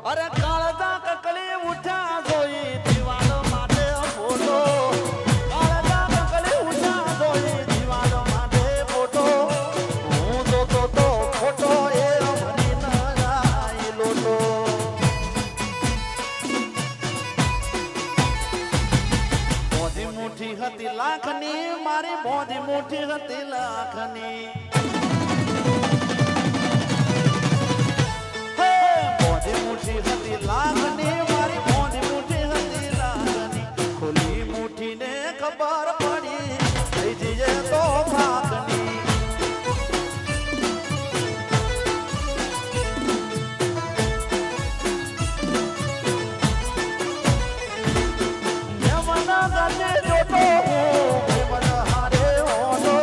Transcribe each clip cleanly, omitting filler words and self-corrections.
અરે કાળજા કકલી ઉઠ્યા જોઈ દિવાલો માટે ફોટો કાળજા કકલી ઉઠ્યા જોઈ દિવાલો માટે ફોટો હું જોતો તો ફોટો એ ભરી ન જાય લોટો મોજી મુઠ્ઠી હતી લાખની મારી મોજી મુઠ્ઠી હતી લાખની મુઠ્ઠી હતી લાગની મારી મોજી મુઠ્ઠી હતી લાગની ખુલ્લી મુઠ્ઠીને ખબર પડી થઈ જઈએ તો ભાગની યમના ગાતે જોતો હું હારે હોતો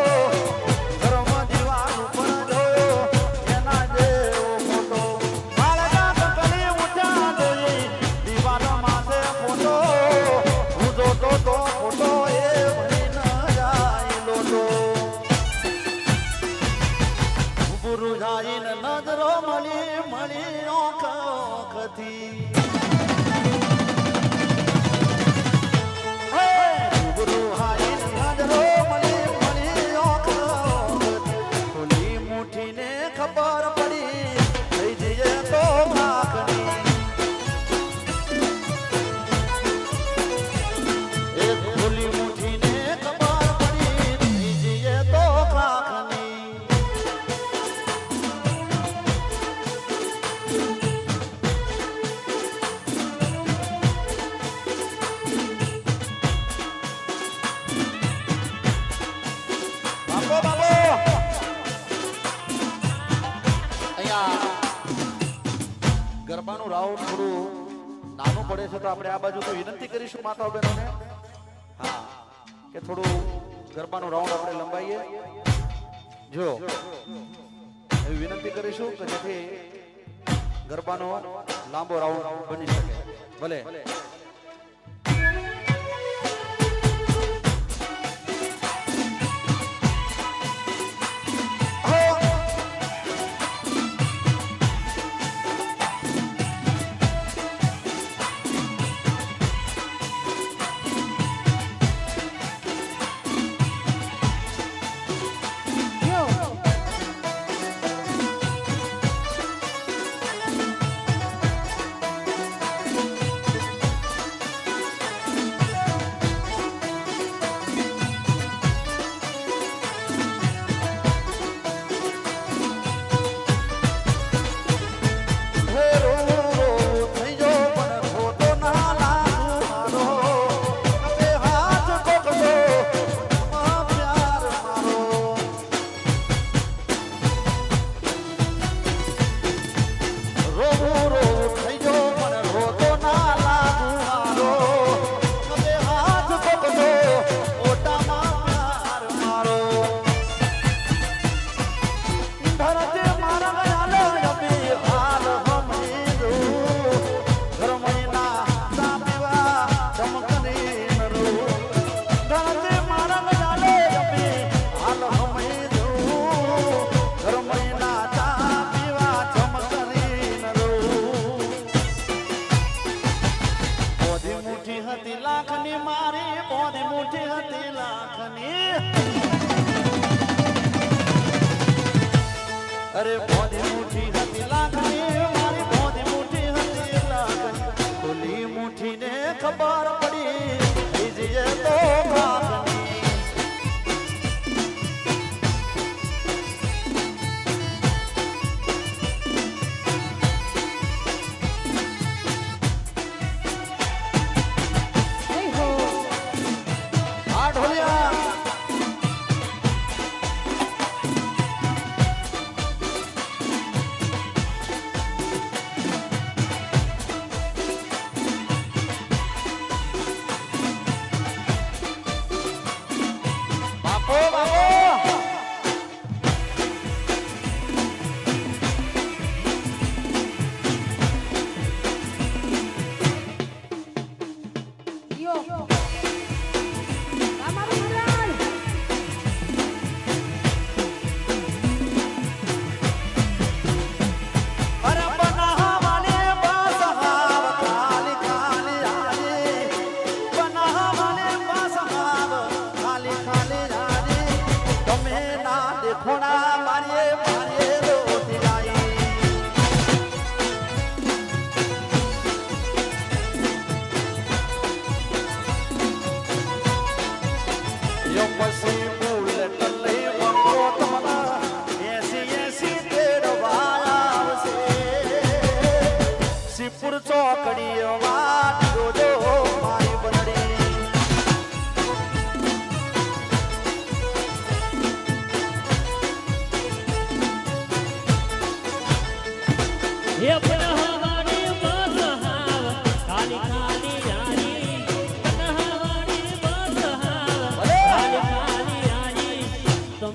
ઘરમાં દીવાલ ઉપર જોયો એના જેવો મોટો નજરો મળી મળી ઓખથી નજરો મળી મળી ઓખથી મુઠ્ઠીને ખબર પડી થઈ જઈએ તો ભાગની એક ખુલ્લી મુઠ્ઠીને ખબર પડી થઈ જઈએ તો ભાગની ગરબાનું રાઉન્ડ થોડું નાનું પડે છે તો આપણે આ બાજુ તો વિનંતી કરીશું માતા બહેનોને હા કે થોડું ગરબાનું રાઉન્ડ આપણે લંબાઈએ જો એવી વિનંતી કરીશું કે જેથી ગરબાનો લાંબો રાઉન્ડ બની શકે ભલે અરે મોદી મુઠ્ઠી હતી લાગણી મારી મોદી મુઠ્ઠી હતી લાગણી ખુલ્લી મુઠ્ઠીને ખબર પડી થઈ જઈએ તો ભાગની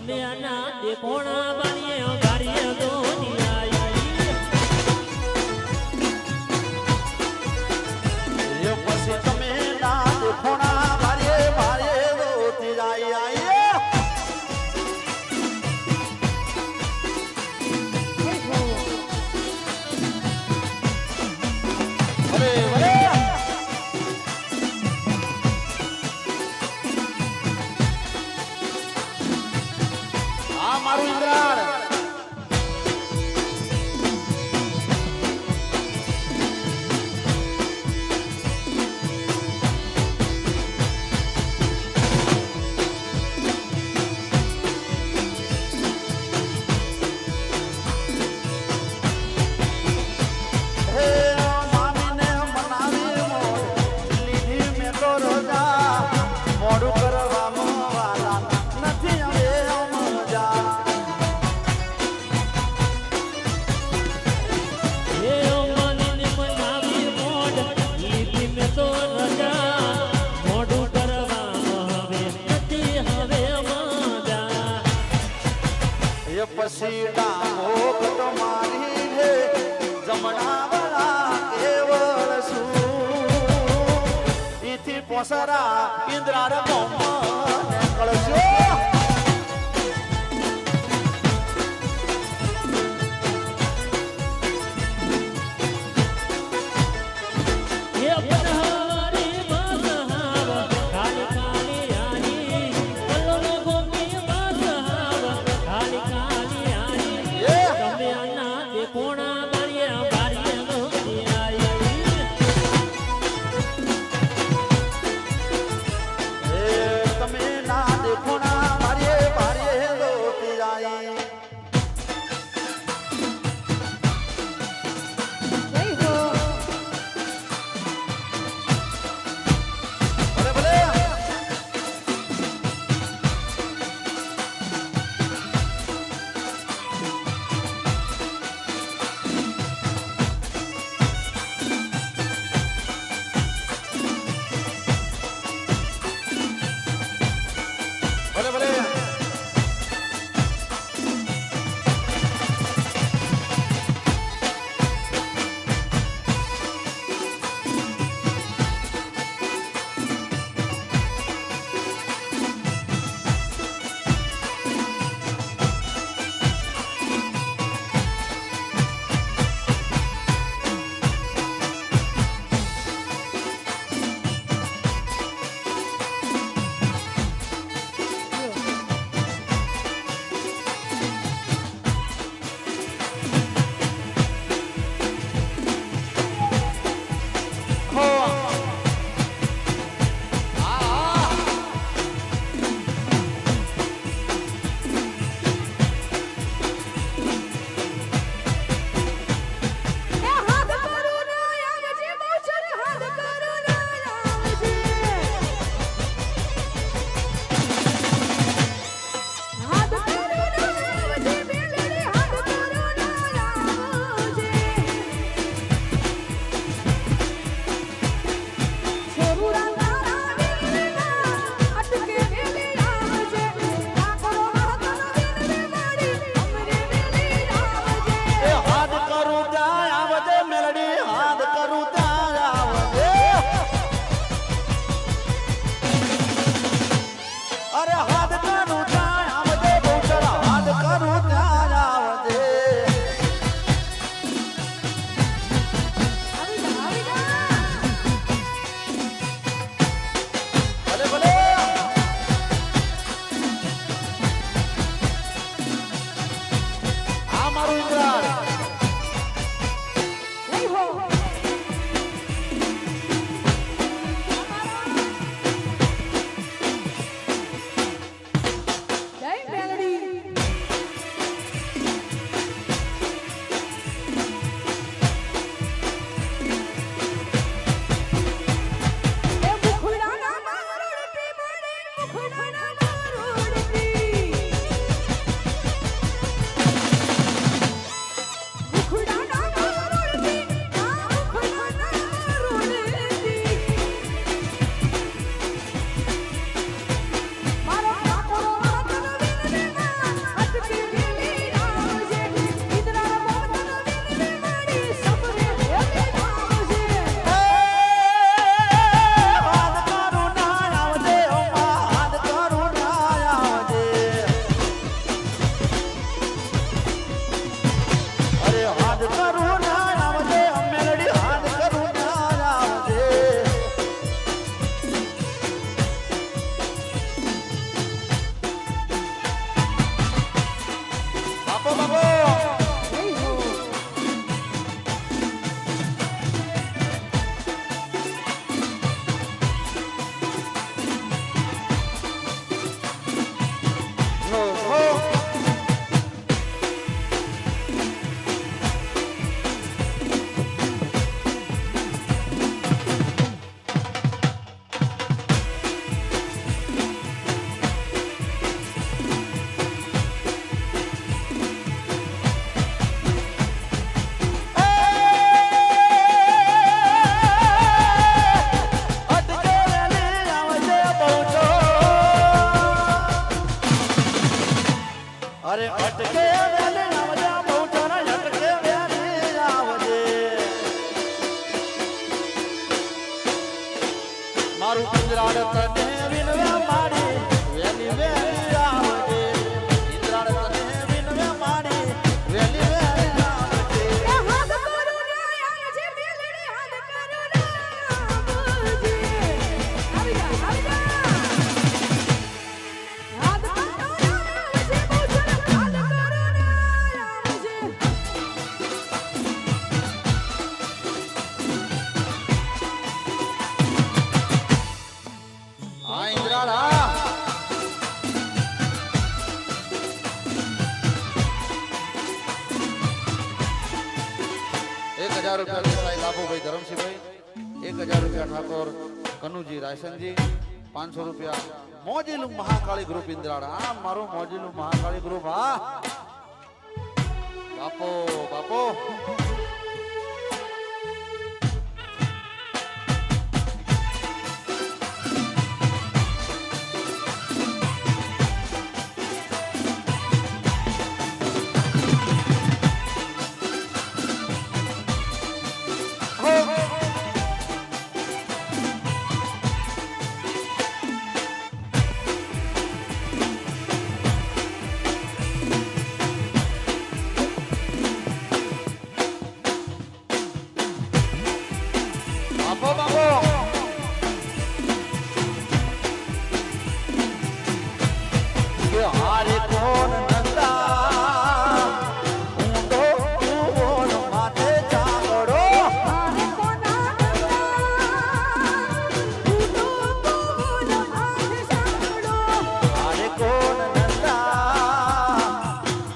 તમે આના દેખોણા બારીએ ગાડીએ દોની આઈ એ પછી તમે ના દેખોણા મારે મારે રોતી જાય આઈ અરે અરે આ મારું ઇન્દ્રાણ હે મામીને મનાવી મોડ લીધી મેં તો રજા મોડું કરવામાં વાલા નથી હવે મજા એ માનીને મનાવી મોડ લીધી મેં તો રજા મોઢું કરવામાં હવે નથી હવે મજા એ પછી ડામો કટો મારી રે જમણા વાળા કેવળ શું ઈથી પોસરા ઇન્દ્રાર મોહન કળશો એ બનહારી બનહાવ ખાલી ખાલી આની કલ્લોને ગોમી બનહાવ ખાલી ખાલી આની એ તમે આના દેખોણા બારીએ બારીએ દોની આઈ એ તમે મારું ઇન્દ્રાળ તને વિનવે માડી વેલી વેલી આવજે ઇન્દ્રાળ તને વિનવે માડી વેલી વેલી આવજે હાથ કરું ને આવજે મેલડી હાથ કરું ને આવજે આવી જા હાથ કરું ને આવજે બહુચર હાથ કરું ને આવજે આ ઇન્દ્રાળ આ 1000 રૂપિયા દેસાઈ લાભુભાઈ ધરમસિંહભાઈ 1000 રૂપિયા ઠાકોર કનુજી રાયસનજી 500 રૂપિયા મોજીલું મહાકાળી ગ્રુપ ઇન્દ્રાળ આ મારું મોજીલું મહાકાળી ગ્રુપ હા બાપો બાપો બાપો બાપો કે હારે કોણ નંદા ઊંડો કુવોન માથે ચાંગડો હારે કોના ઉડો બોલ હાથ સાંભળો હારે કોણ નંદા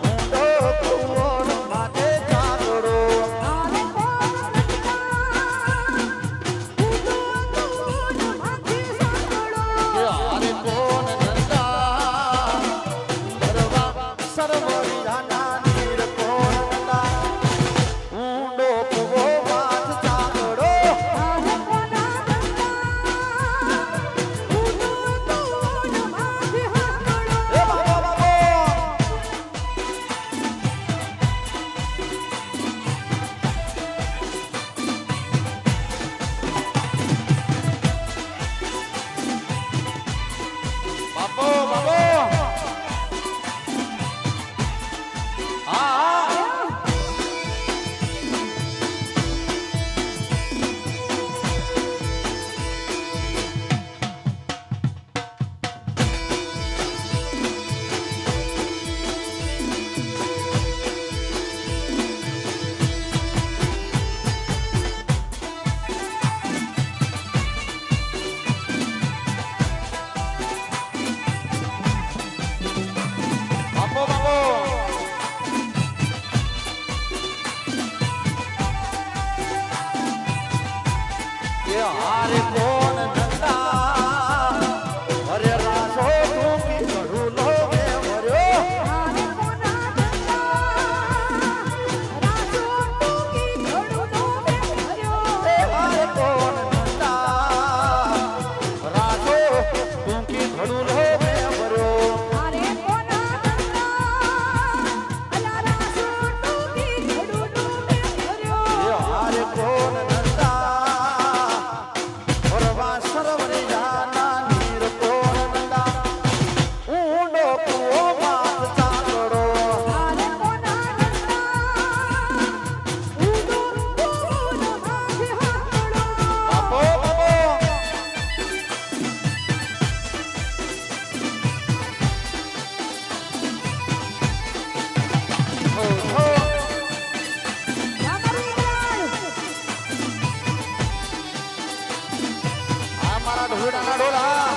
ઊંડો કુવોન માથે ચાંગડો હારે કોના ઉડો બોલ હાથ સાંભળો કે હારે કોણ નંદા સર્વા સર્વરિયાના નીર કોણ નંદા ઊંડો કુવો માથ ચાંગડો હારે કોના ઉડો બોલ હાથ સાંભળો એ બાબા બાબો બાપો બાપો હા બાપો બાપો કે હારે કોણ નંદા અરે રાસો તું કીધું લો મે મર્યો હારે કોના રાજો ટૂકી ઘડું નો મે ભર્યો એ હારે કોણ નંદા રાસો તું કીધું લો મે મર્યો હારે કોના અલા રાજો ટૂકી ઘડું નો મે ભર્યો એ હારે કોણ નંદા ફરવા સર્વરિયાના નીર કોણ નંદા ઊંડો કુવો માથ ચાંગડો હારે કોના ઉડો બોલ હાથ સાંભળો બાપો બાપો હો હો આ મારા ઢોલાના ઢોલા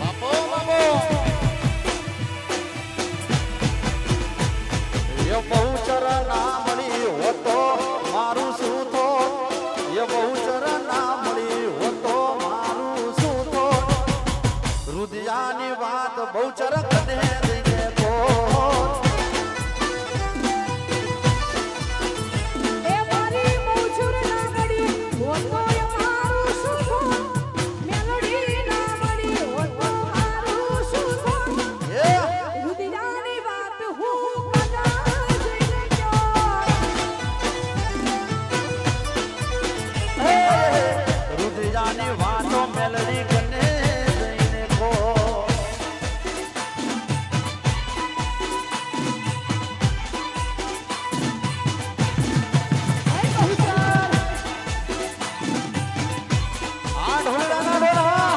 બાપો બાપો એ બહુચર ના મળી હોતો મારું શું તો એ બહુચર ના મળી હોતો મારું શું તો રુદિયાની વાત બહુચર વાતો મેલડી કને જઈને કહો. આ ઢોલડાના ડોલા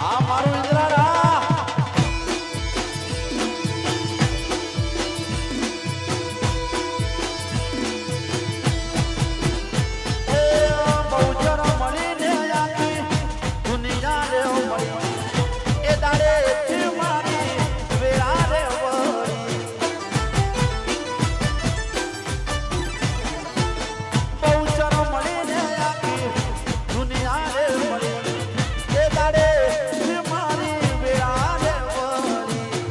આ મારું ઇન્દ્રારા એ બહુચર મળીને આખી દુનિયા રે મળી એ દાડે થી મારી વેરા રે વળી બહુચર મળીને આખી દુનિયા રે મળી એ દાડે થી મારી વેરા રે વળી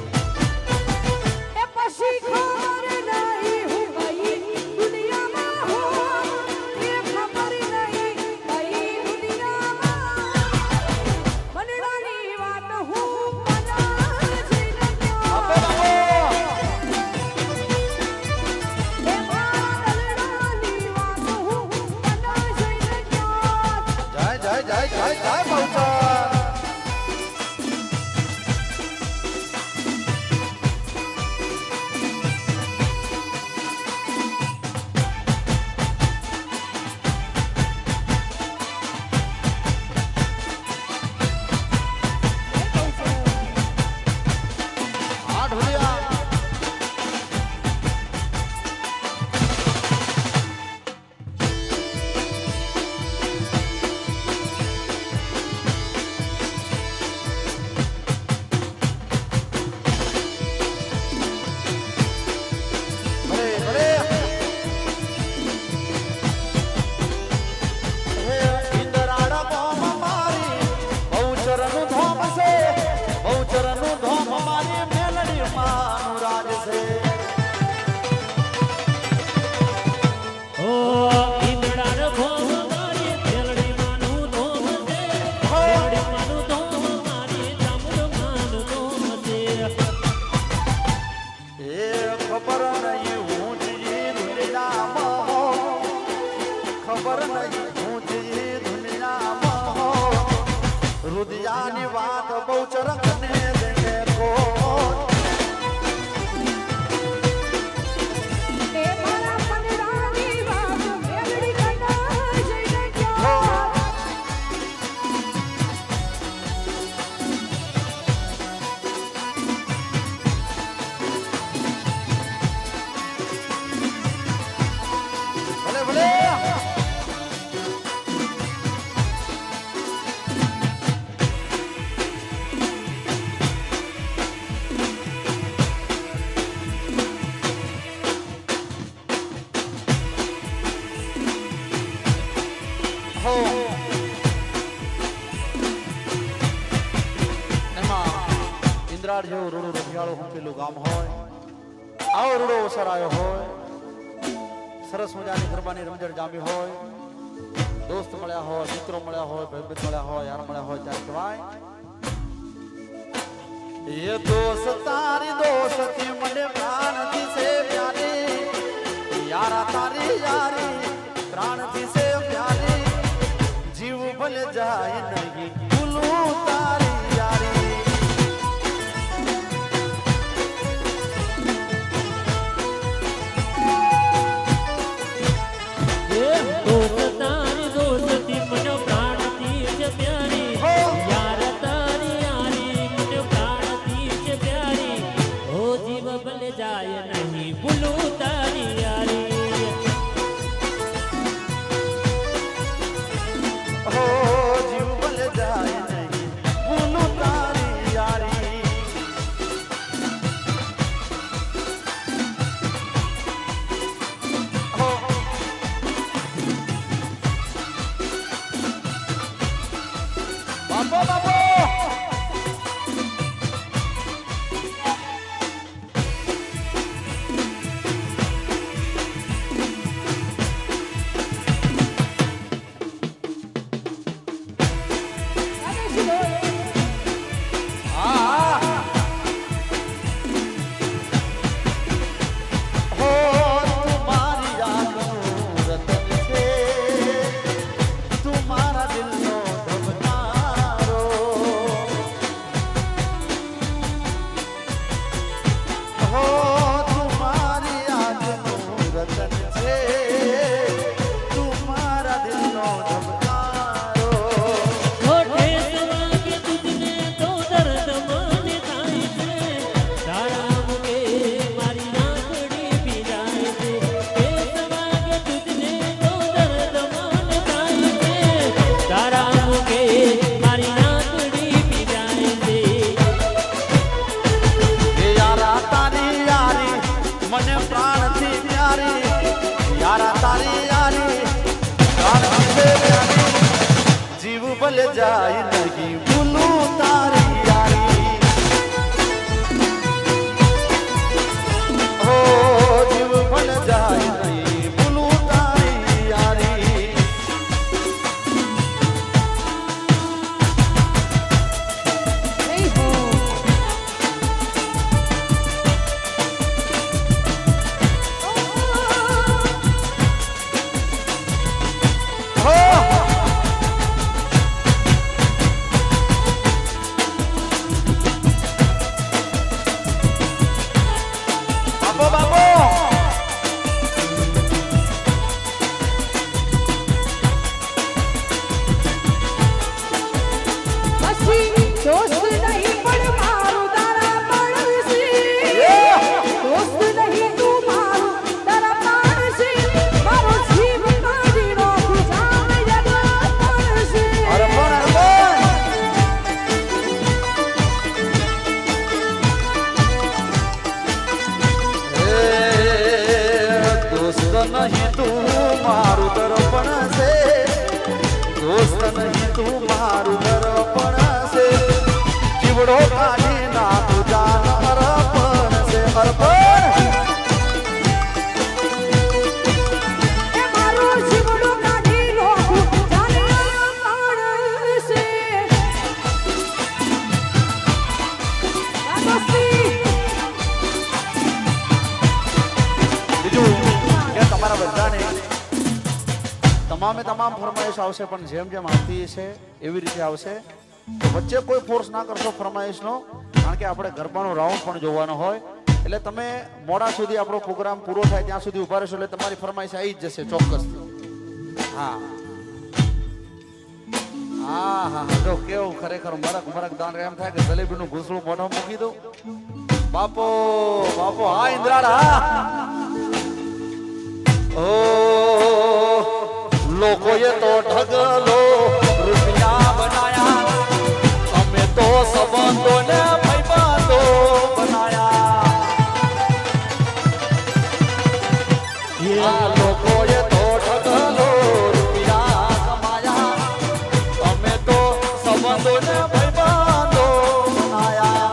એ પછી ખબર નહીં હું ગઈ દુનિયામાં હો એ ખબર નહીં ગઈ દુનિયામાં મનડાની વાત હું કના જઈને આપો ક્યાં આપો એ મારા દલડાની વાત હું કના જઈને ક્યાં જય જય જય જય જય બહુચર આ ઢોલિયા ભલે ભલે હે ઇન્દ્રાડા બોમ મારી બહુચરનું ધોમ છે બહુચરનું ધોમ મારી મેલડી માનું રાજ છે ઓ ઈંદડાનો ભોમ મારી મેલડી માનું ધોમ છે મેલડી માનું ધોમ મારી ચામુંડ માનું ધોમ છે એ ખબર નહીં હું જી દુનિયામાં ખબર નહીં હું જી દુનિયામાં રુદિયાની વાત બહુચર કને દેને કો એ મારા મનડાની વાત મેલડી કના જઈને ક્યાં ભલે ભલે હો એમાં ઇન્દ્રાળ જેવું રૂડું રખિયાળું હુંકેલું ગામ હોય આવો રૂડો અવસર આવ્યો હોય સરસ મજાની ગરબાની રમઝટ જામી હોય દોસ્ત મળ્યા હોય મિત્રો મળ્યા હોય ભાઈબંધ મળ્યા હોય યાર મળ્યા હોય ત્યારે કહેવાય એ દોસ્ત તારી દોસ્તી મને પ્રાણથી છે પ્યારી યારા તારી યારી પ્રાણથી છે પ્યારી જીવ ભલે જાય નહીં ભૂલું તારી યારી એ દોસ્ત તારી દોસ્તી મને પ્રાણથી છે પ્યારી હો યાર તારી યારી મને પ્રાણથી છે પ્યારી ઓ જીવ ભલે જાય નહીં ભૂલું તારી યારી હો જીવ ભલે જાય નહીં ભૂલું તારી યારી હો બાપો બાપો મને પ્રાણથી પ્યારી યારા તારી યારી પ્રાણથી છે પ્યારી જીવ ભલે જાય નહીં ભૂલું તારી યારી હો જીવ ભલે જાય નહીં ભૂલું તારી યારી નહીં હો બાપો બાપો પછી દોસ્ત નહીં પણ મારું તારા પડશે દોસ્ત નહીં તું મારું તારા પડશે મારો જીવ કાઢી નાખું જાને યાદ પડશે અરે પણ દોસ્ત નહીં તું મારું દર્પણ છે દોસ્ત નહીં તું મારું દર્પણ છે જીવડો કાઢી નાખું જાન અર્પણ છે અર્પણ એ મારો જીવડો કાઢી નાખું જાને પડશે દોસ્તી બીજું કે તમારા બધાને તમામે તમામ ફરમાઈશ આવશે પણ જેમ જેમ આવતી છે એવી રીતે આવશે તો વચ્ચે કોઈ ફોર્સ ના કરશો ફરમાઈશનો કારણ કે આપણે ગરબાનો રાઉન્ડ પણ જોવાનો હોય એટલે તમે મોડા સુધી આપણો પ્રોગ્રામ પૂરો થાય ત્યાં સુધી ઉભા રહેશો એટલે તમારી ફરમાઈશ આવી જ જશે ચોક્કસથી હા હા હા જો કેવું ખરેખર મરક મરક દાન એમ થાય કે જલેબીનું ઘૂસડું મોઢો મૂકી દઉં બાપો બાપો હા ઇન્દ્રાળા ઓ લોકોએ તો ઢગલો રૂપિયા બનાયા અમે તો સંબંધોને ભાઈબંધો બનાયા આ લોકોએ તો ઢગલો રૂપિયા કમાયા અમે તો સંબંધોને ભાઈબંધો બનાયા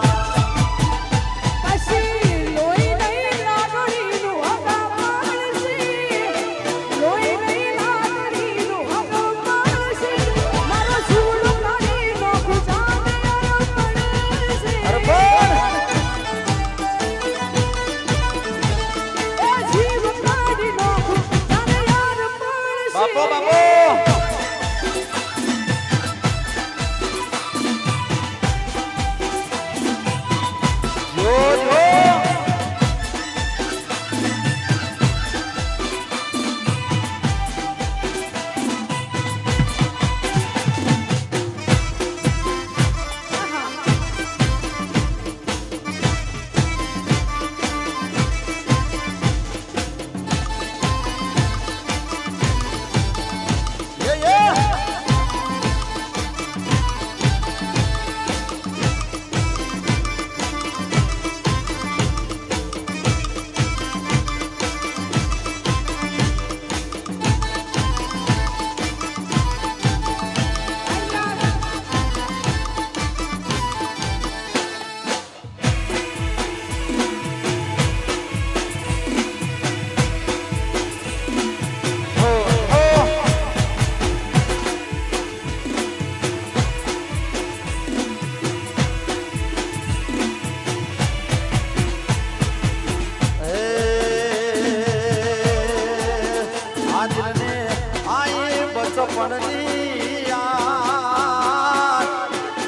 પછી લોહી નહીં લાગણીનું હગા પડશે લોહી નહીં લાગણીનું હગા પડશે મારો જીવડો કાઢી નાખું જાને પડશે અરે પણ એ જીવ કાઢી નાખું જાને યાદ પડશે બાપો બાપો જો જો પડની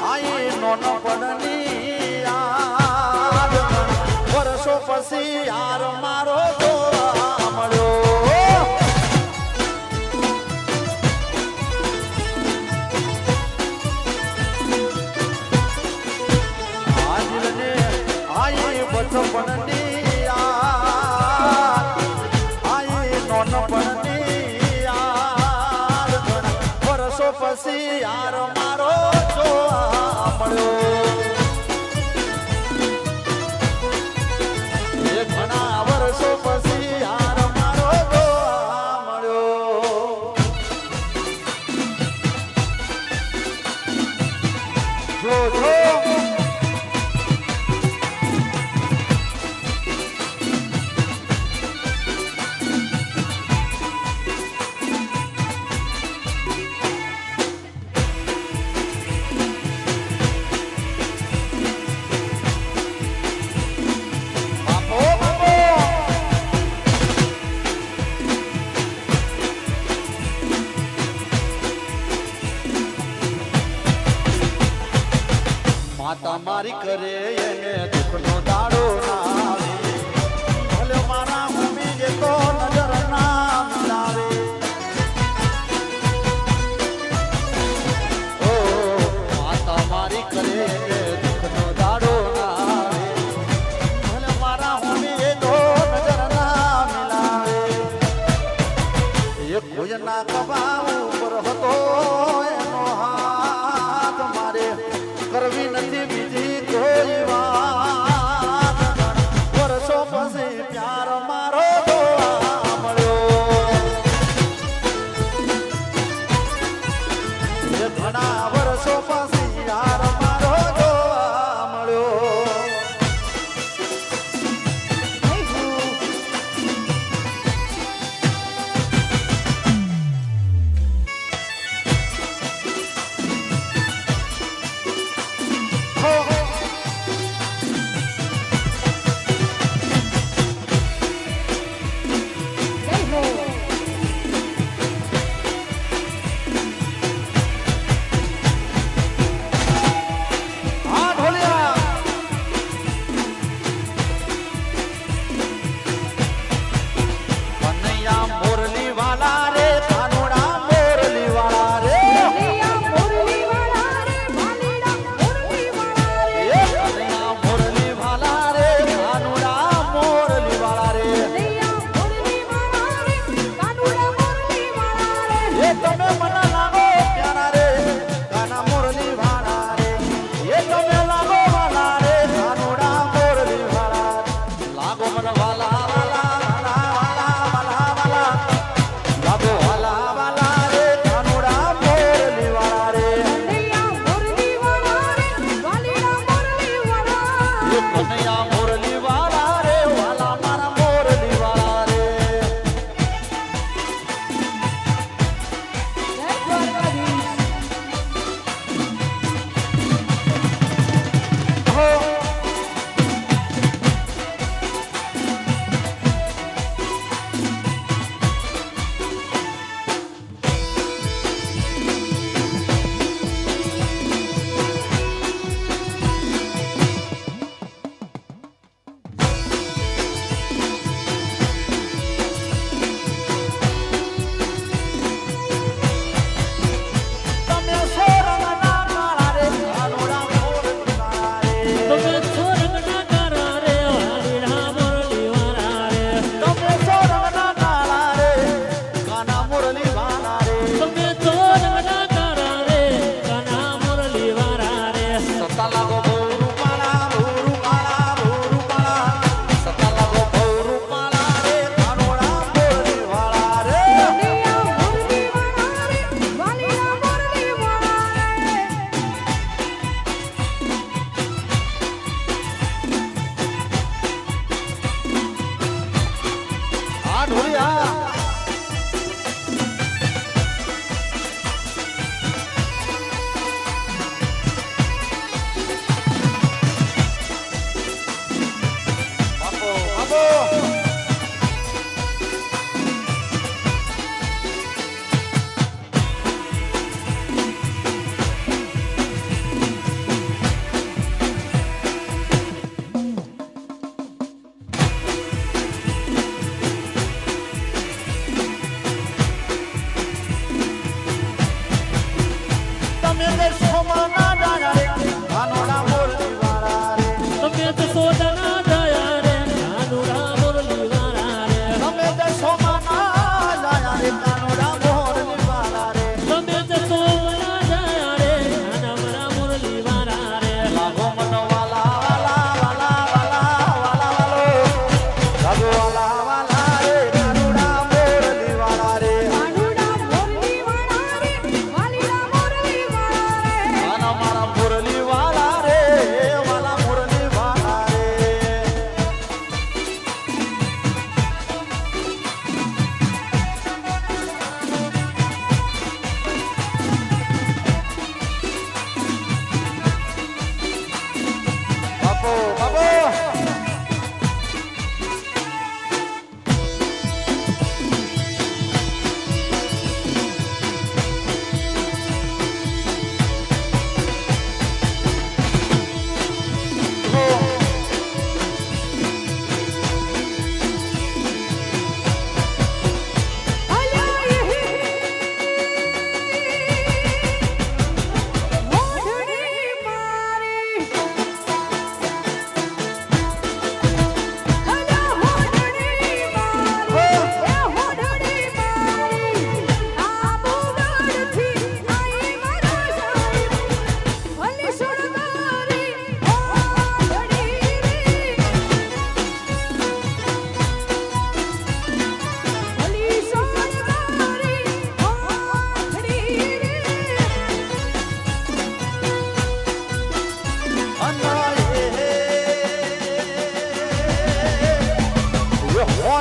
આઈ નોનો પડની યાદ વર્ષો પછી યાર મારો જોવા મળ્યો આજને આઈ બચપણની યાદ આઈ નોનો પડની યાદ વર્ષો પછી યાર મારો જોવા મળ્યો એ ઘણા વર્ષો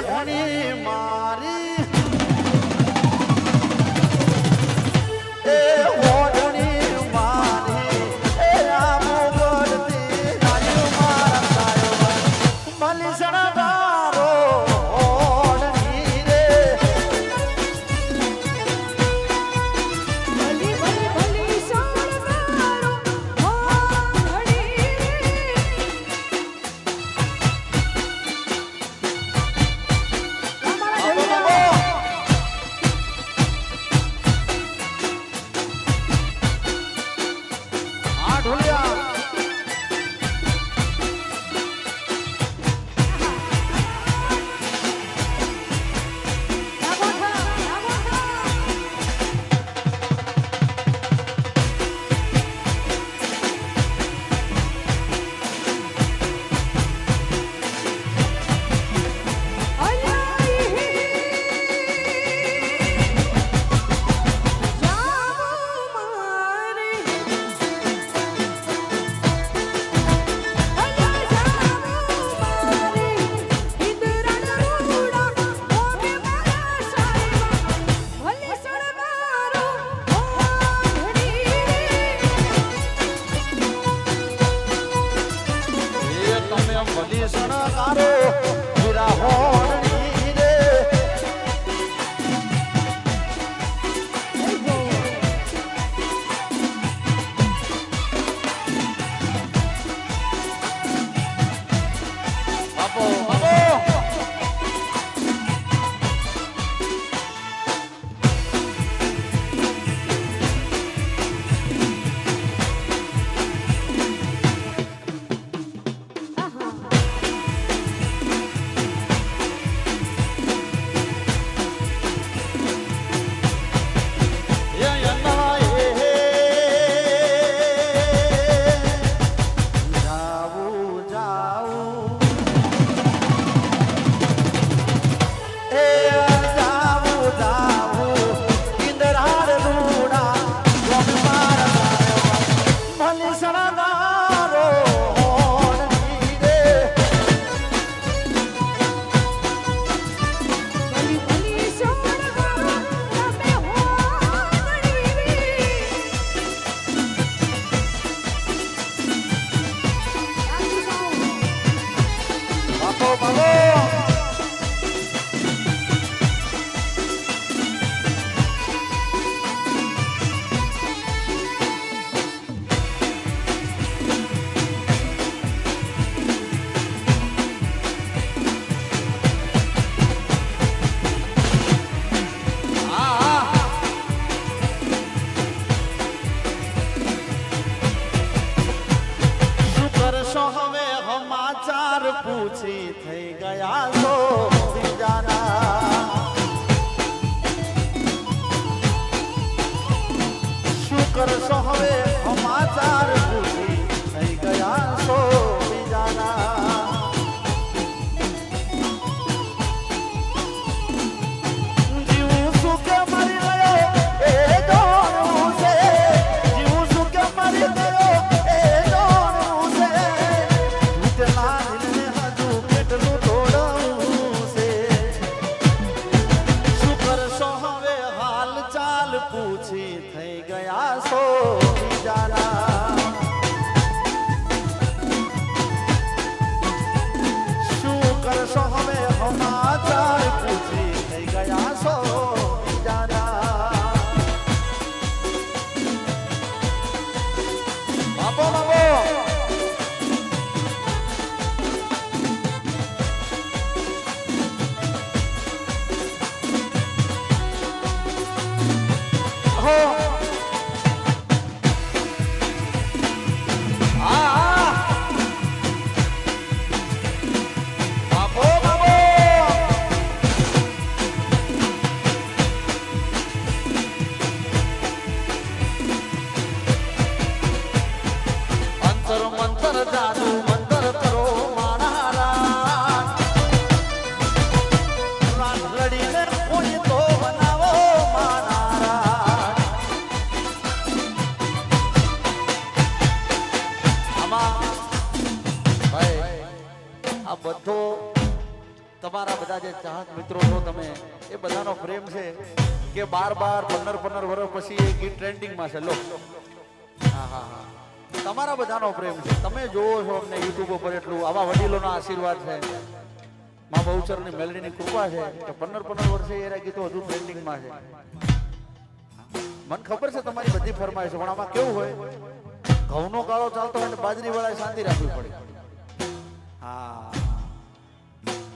ઓઢણી મારી એ ઓઢણી મારી એ આમો ગળતી આયુ મારા સાયો મલી શણગારો ઓઢણી રે ભલી ભલી ભલી શણગારો ઓઢણી અમારા ઢોલિયા આ ઢોલિયા એ તમે મલી શણગારો વીરા ઓઢણી રે બાપો બાપો ભલી ભલી શણગારો તમે ઓઢણી બાપો બાપો શું કરશો હવે સમાચાર પૂછી થઈ ગયા છો બીજાના શું કરશો હવે સમાચાર પૂછી થઈ ગયા છો બીજાના જીવું શું કે મરી ગયો એ જાણવું છે જીવું શું કે મરી ગયો એ જાણવું છે તૂટેલા દિલને હજુ કેટલું તોડવું છે શું કરશો હવે હાલ ચાલ પૂછી થઈ ગયા છો બીજાના શું કરશો હવે સમાચાર પૂછી થઈ ગયા છો બીજાના બાપો બાપો હો બાપો બાપો અંતર મંતર જાદુ મંતર કરો મારા રાત લડીને કોઈ તો બનાવો મારા આમાં ભાઈ આ બધો તમારા બધા જે ચાહક મિત્રો છો તમે એ બધાનો પ્રેમ છે કે 12-15 વર્ષ પછી એ ગીત ટ્રેન્ડિંગમાં છે લો હા હા હા તમારા બધાનો પ્રેમ છે તમે જોવો છો અમને યુટ્યુબ ઉપર એટલું આવા વડીલોના આશીર્વાદ છે મા બહુચરની મેલડીની કૃપા છે કે 15 વર્ષે એ ગીતો હજુ ટ્રેન્ડિંગમાં છે મને ખબર છે તમારી બધી ફરમાઈશ પણ આમાં કેવું હોય ઘઉંનો કાળો ચાલતો હોય બાજરી વાળા શાંતિ રાખવી પડે હા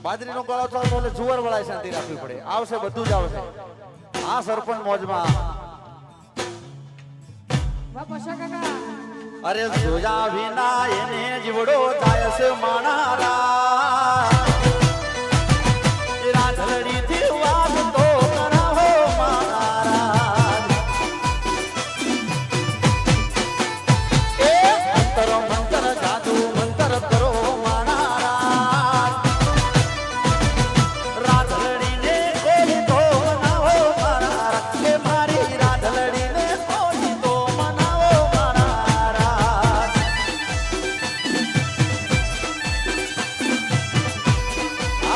બાજરીનો કાળો ચાલતો એટલે જુવાર વાળા શાંતિ રાખવી પડે આવશે બધું જ આવશે આ સરપંચ મોજમાં વાહ પશા કાકા અરે જોયા વિના એને જીવડો થાય છે માણારા રાધલડીથી વાત તો કરાવો માણારા એ અંતર મંતર જાદુ મંતર કરો માણારા રાધલડીને કોઈ તો મનાવો માણારા કે મારી રાધલડીને કોઈ તો મનાવો માણારા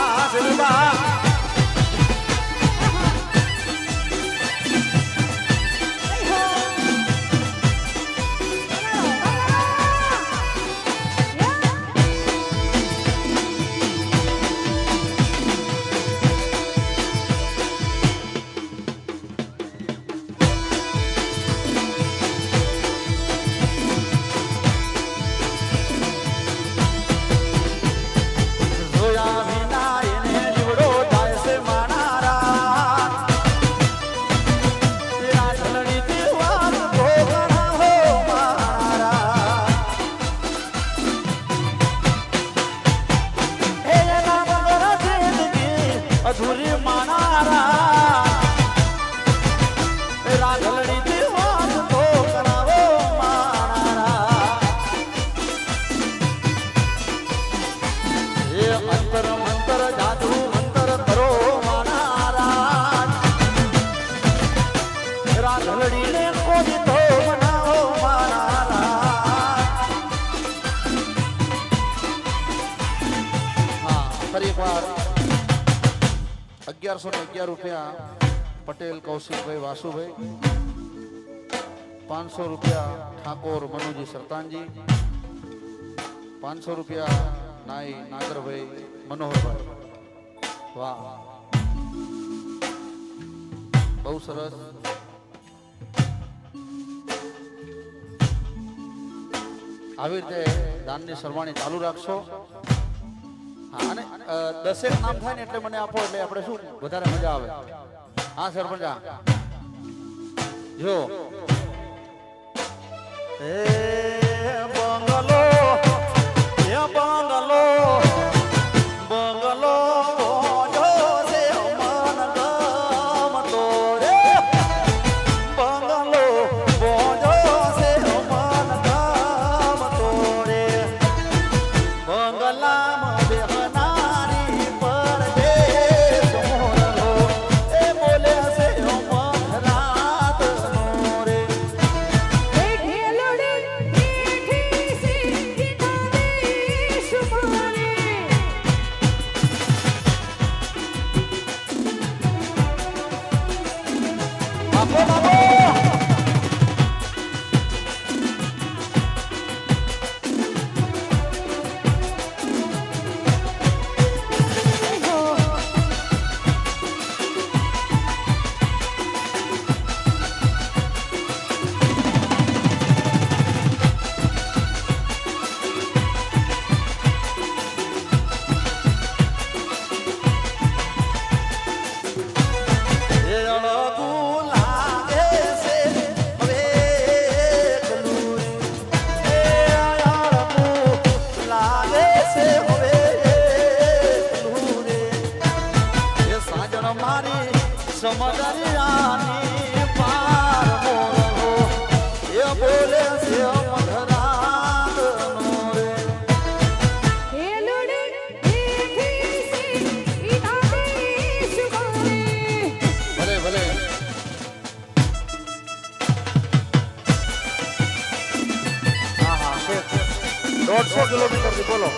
આ શિવબા જોયા વિના એને જીવડો થાય છે માણારા રાધલડીથી વાત તો કરાવો માણારા હે એના વગર જિંદગી અધૂરી માણારા રાધલડીથી વાત તો કરાવો માણારા એ અંતર મંતર જાદુ મંતર કરો માણારા રાધલડીને કોઈ તો મનાવો માણારા હા ફરી એકવાર 1111 રૂપિયા પટેલ કૌશિકભાઈ વાસુભાઈ 500 રૂપિયા ઠાકોર મનુજી સરતાનજી 500 રૂપિયા નાઈ નાગરભાઈ મનોહરભાઈ વાહ બહુ સરસ આવી રીતે દાનની સરવાણી ચાલુ રાખશો હા અને 10 નામ થાય ને એટલે મને આપો એટલે આપણે શું વધારે મજા આવે હા સરપંચ જો એ બંગલો બંગલો બંગલો બોજો છે મન ગમતો રે બંગલો બોજો છે મન ગમતો રે બંગલામાં બેહનારી પરદેશ મોરલો એ બોલે છે મધરાતનો રે એ ઢેલડી મીઠી સી ગીતાની સુમારી બાપો બાપો એ અળગું લાગે છે હવે એકલું રે. એ અળગું લાગે છે હવે એકલું રે. એ સાજણ મારી સમદરિયાની પાર મોરલો એ બોલે છે મધરાતનો રે. ઢેલડી મીઠી સી ગીતાની સુમારી ભલે ભલે હા હા છે 150 કિલોમીટર થી બોલો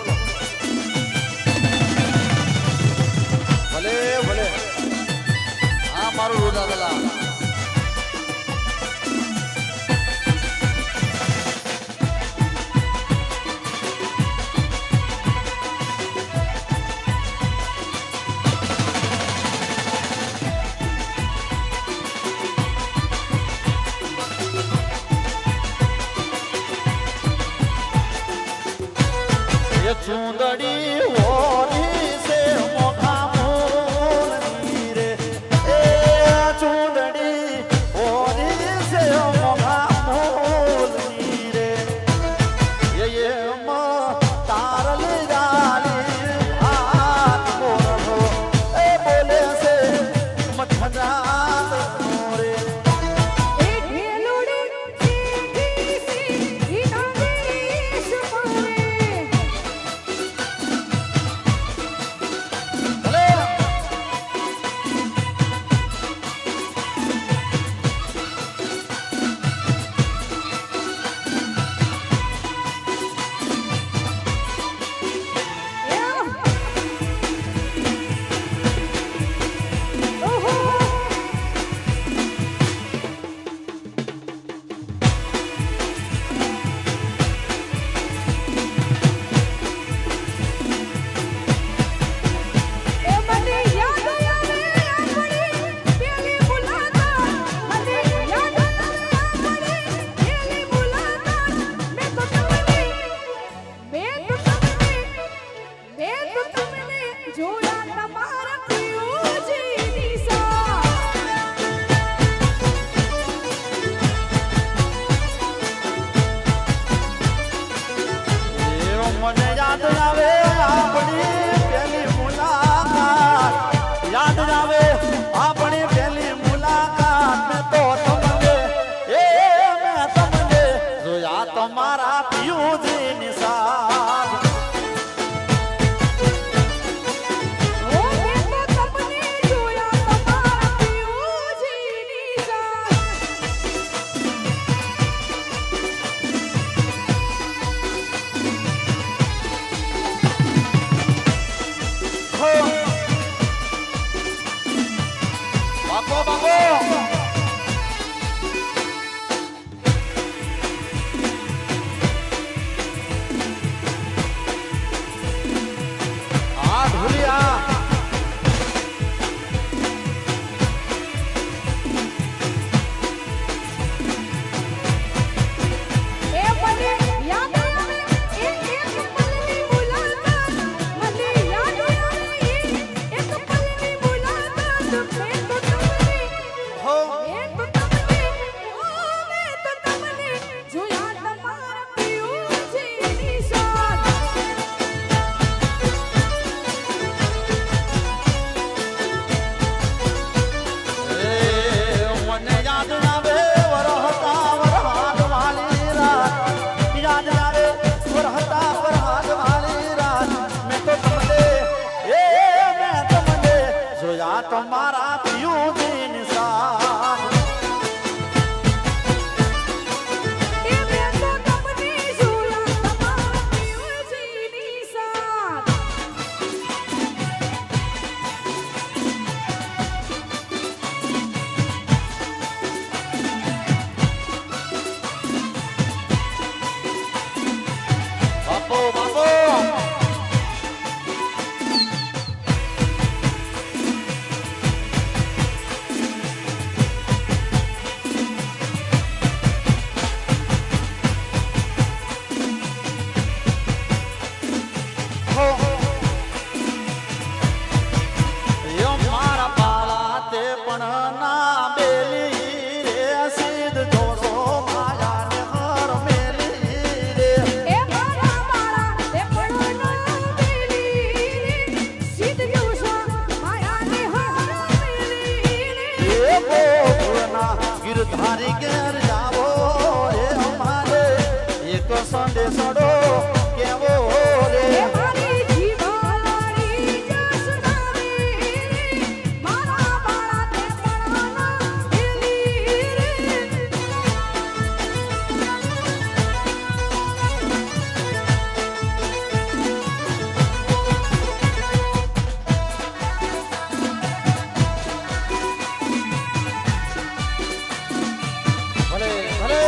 જોયા તમારા પિયુજીની સાથ. એવો મને યાદ આવે આપણી પહેલી મુલાકાત, યાદ આવે આપણી પહેલી મુલાકાત. મેં તો તમને જોયા તમારા પિયુજીની સાથ. ઓ મેં તો તમને જોયા તમારા પિયુજીની સાથ. બાપો બાપો આ ઢોલિયા એ મને યાદ આવે એ એક પલની મુલાકાત. મને યાદ આવે એ એક પલની મુલાકાત. મેં તો તમને હો જોયા તમારા પિયુજીની સાથ. મને યાદ આવે વરહતા વરહાદ વાળી રાત, યાદ આવે વરહતા વરહાદ વાળી રાત. મેં તો તમને જોયા તમારા પિયુજીની સાથ. એ મેં તો તમને જોયા તમારા પિયુજીની સાથ. બાપો બાપો હો યો મારા પાલા તે પણ ના બેલી રે સીધ જોશો માયાને હર મેલી રે. એ મારા મારા તે પણ ન પેલી સીધ જોશો માયાની હારેલી. એ ગોકુળના ગિરધારી ઘેર જાવો રે અમારે એક સંદેશડો કેવો રે. એ મારી જીવાલાડી જસનાવી મારા મારા તે પણ ન પેલી રે. ભલે ભલે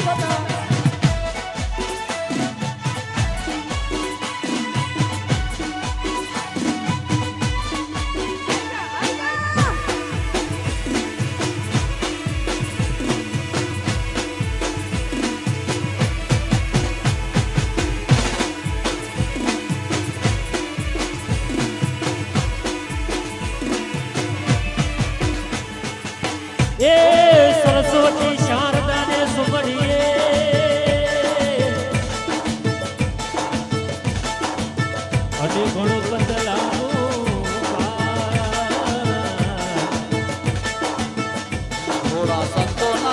બધા એ સરસ્વતી શારદા ને સુમડીએ અને ઘણું બદલાવું થોડા સંતોના